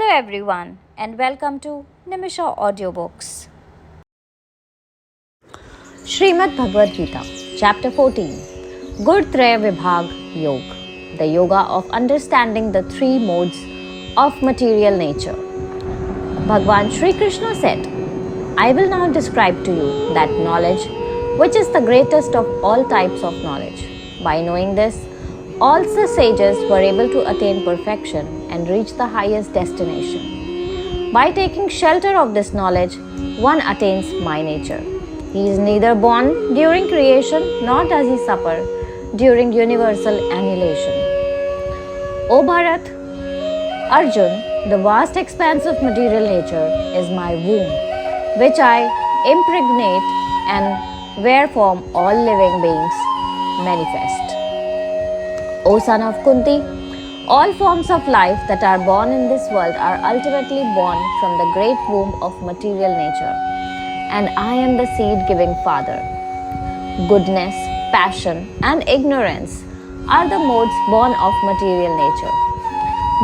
Hello everyone and welcome to Nimisha Audiobooks. Shreemad Bhagwad Gita, Chapter 14, Gurtraya Vibhag Yog, the Yoga of understanding the three modes of material nature. Bhagwan Shri Krishna said, I will now describe to you that knowledge which is the greatest of all types of knowledge. By knowing this, all the sages were able to attain perfection and reach the highest destination. By taking shelter of this knowledge, one attains my nature. He is neither born during creation nor does he suffer during universal annihilation. O Bharat, Arjun, the vast expanse of material nature is my womb, which I impregnate and wherefrom all living beings manifest. O son of Kunti, all forms of life that are born in this world are ultimately born from the great womb of material nature, and I am the seed-giving father. Goodness, passion, and ignorance are the modes born of material nature.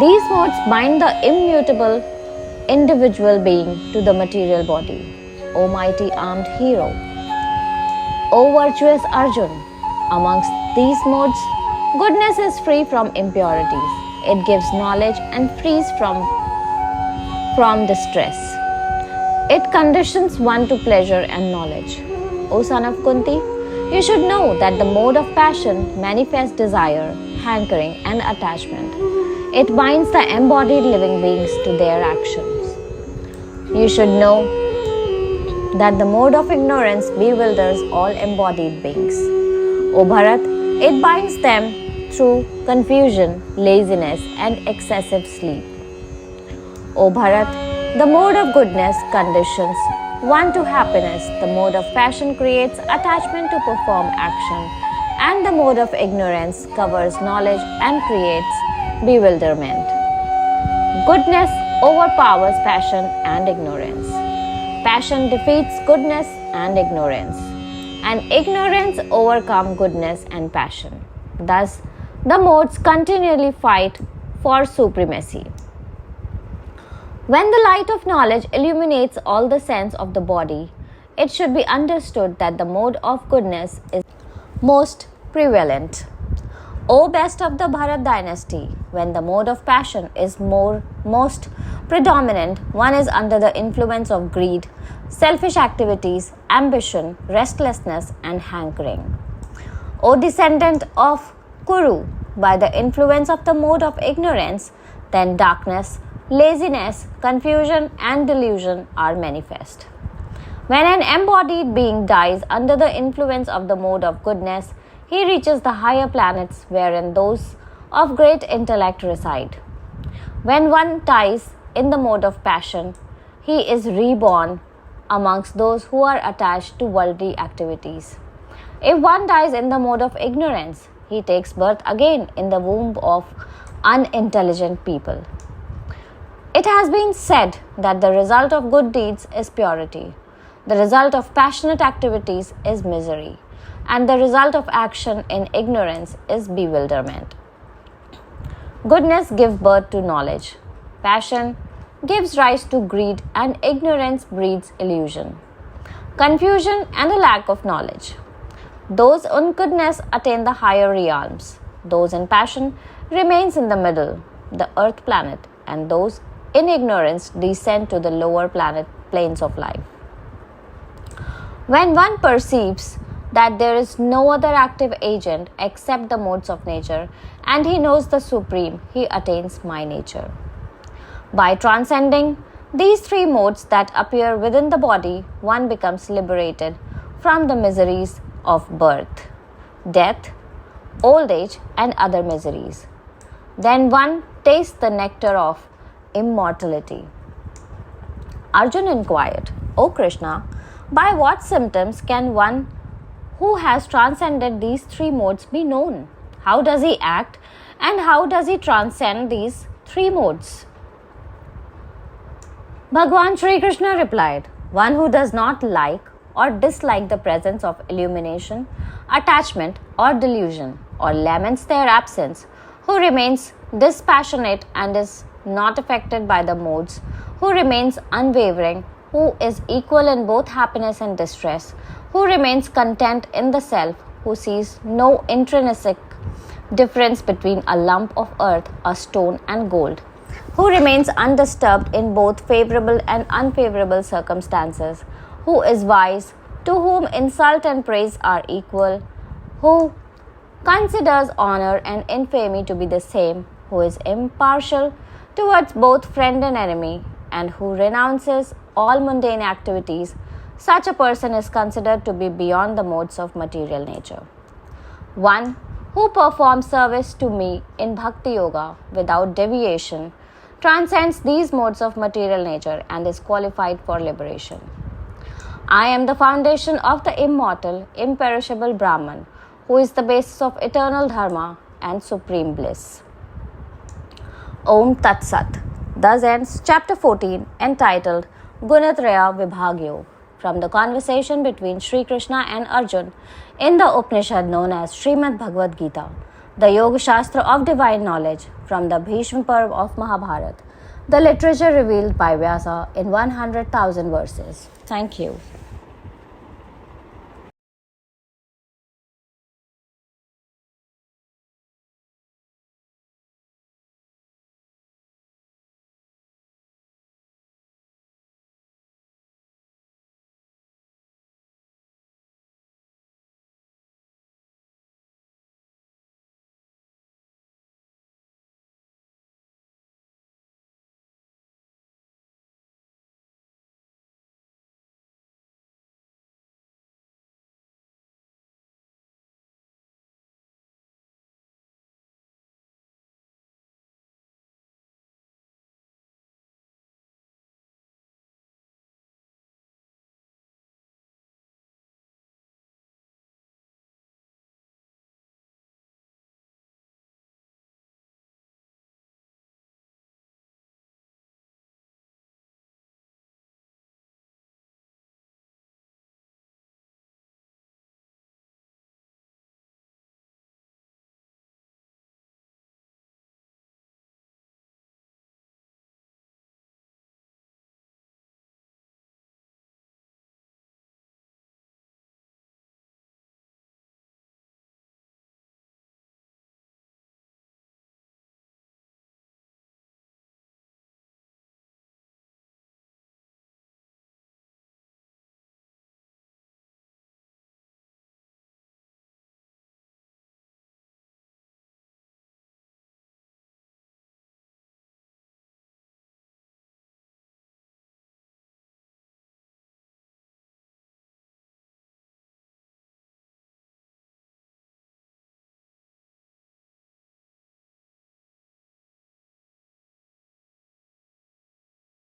These modes bind the immutable individual being to the material body. O mighty armed hero! O virtuous Arjun! Amongst these modes, goodness is free from impurities. It gives knowledge and frees from distress. It conditions one to pleasure and knowledge. O son of Kunti, you should know that the mode of passion manifests desire, hankering, and attachment. It binds the embodied living beings to their actions. You should know that the mode of ignorance bewilders all embodied beings. O Bharat, it binds them through confusion, laziness, and excessive sleep. O Bharat, the mode of goodness conditions one to happiness, the mode of passion creates attachment to perform action, and the mode of ignorance covers knowledge and creates bewilderment. Goodness overpowers passion and ignorance. Passion defeats goodness and ignorance, and ignorance overcomes goodness and passion. Thus, the modes continually fight for supremacy. When the light of knowledge illuminates all the sense of the body, it should be understood that the mode of goodness is most prevalent. O best of the Bharat dynasty, when the mode of passion is most predominant, one is under the influence of greed, selfish activities, ambition, restlessness, and hankering. O descendant of Kuru, by the influence of the mode of ignorance, then darkness, laziness, confusion, and delusion are manifest. When an embodied being dies under the influence of the mode of goodness, he reaches the higher planets wherein those of great intellect reside. When one dies in the mode of passion, he is reborn amongst those who are attached to worldly activities. If one dies in the mode of ignorance, he takes birth again in the womb of unintelligent people. It has been said that the result of good deeds is purity, the result of passionate activities is misery, and the result of action in ignorance is bewilderment. Goodness gives birth to knowledge. Passion gives rise to greed, and ignorance breeds illusion, confusion, and a lack of knowledge. Those in goodness attain the higher realms. Those in passion remains in the middle, the earth planet, and those in ignorance descend to the lower planes of life. When one perceives that there is no other active agent except the modes of nature, and he knows the Supreme, he attains my nature. By transcending these three modes that appear within the body, one becomes liberated from the miseries of birth, death, old age, and other miseries. Then one tastes the nectar of immortality. Arjun inquired, O Krishna, by what symptoms can one who has transcended these three modes be known? How does he act, and how does he transcend these three modes? Bhagwan Shri Krishna replied, one who does not like or dislike the presence of illumination, attachment, or delusion, or laments their absence, who remains dispassionate and is not affected by the modes, who remains unwavering, who is equal in both happiness and distress, who remains content in the self, who sees no intrinsic difference between a lump of earth, a stone, and gold, who remains undisturbed in both favorable and unfavorable circumstances, who is wise, to whom insult and praise are equal, who considers honor and infamy to be the same, who is impartial towards both friend and enemy, and who renounces all mundane activities. Such a person is considered to be beyond the modes of material nature. One who performs service to me in Bhakti Yoga without deviation transcends these modes of material nature and is qualified for liberation. I am the foundation of the immortal, imperishable Brahman, who is the basis of eternal dharma and supreme bliss. Om Tat Sat. Thus ends chapter 14 entitled Gunatraya Vibhagyo, from the conversation between Sri Krishna and Arjun in the Upanishad known as Shreemad Bhagwad Gita, the Yoga Shastra of divine knowledge from the Bhishma Parv of Mahabharata, the literature revealed by Vyasa in 100,000 verses. Thank you.